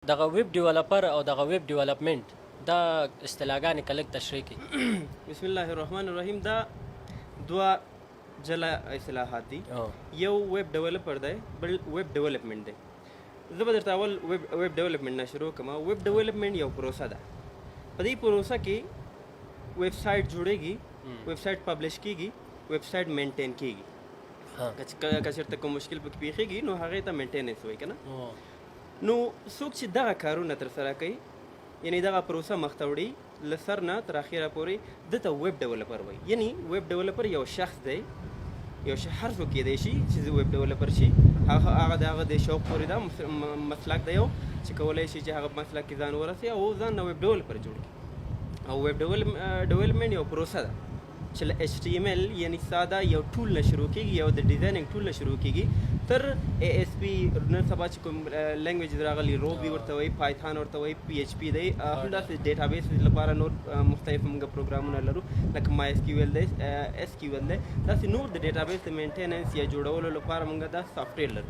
دغه ویب ډیولپر او دغه ویب ډیولپمنٹ دا اصطلاحګانې که لږ تشریح کړي. بسم الله الرحمن الرحیم. دا دوه جلا اصطلاحات دي. یو ویب ډیولپر دی، بل ویب ډیولپمنٹ دی. زه به درته اول ویب ډیولپمنٹ نه شروع کوم. ویب ډیولپمنٹ یو پروسه ده. په دې پروسه کې ویب سایټ جوړیږي، ویب سایټ پبلش کیږي، ویب سایټ مینټین کیږي. که چېرته کوم مشکل پکې پیښیږي نو هغې ته مینټیننس وایي که نه. نو څوک چې دغه کارونه ترسره کوي، یعنی دغه پروسه مخته وړي له سر نه تر اخره پورې، ده ته ویب ډیولپر وایي. یعنی ویب ډیولپر یو شخص دی، یو هر څوک کیدی شي چې ویب ډیولپر شي. هغه د هغه د شوق پورې دا مسلک دی یو چې کولی شي چې هغه مسلک کې ځان ورسوي او ځان نه ویب ډیولپر جوړ کړي. او ویب ډیولپمنٹ یو پروسه ده چې له HTML یعنی ساده یو ټول نه شروع کېږي، یو د ډیزایننګ ټول نه شروع کېږي تر ASP نن سبا چې کوم لینګویج راغلي، روبي ورته وایي، پایتھان ورته وایي، PHP دی. همداسې ډیټابیس لپاره نور مختلف موږ پروګرامونه لرو لکه MySQL دی، SQL دی. داسې نور د ډیټابیس د مینټیننس یا جوړولو لپاره موږ دا سافټویر لرو.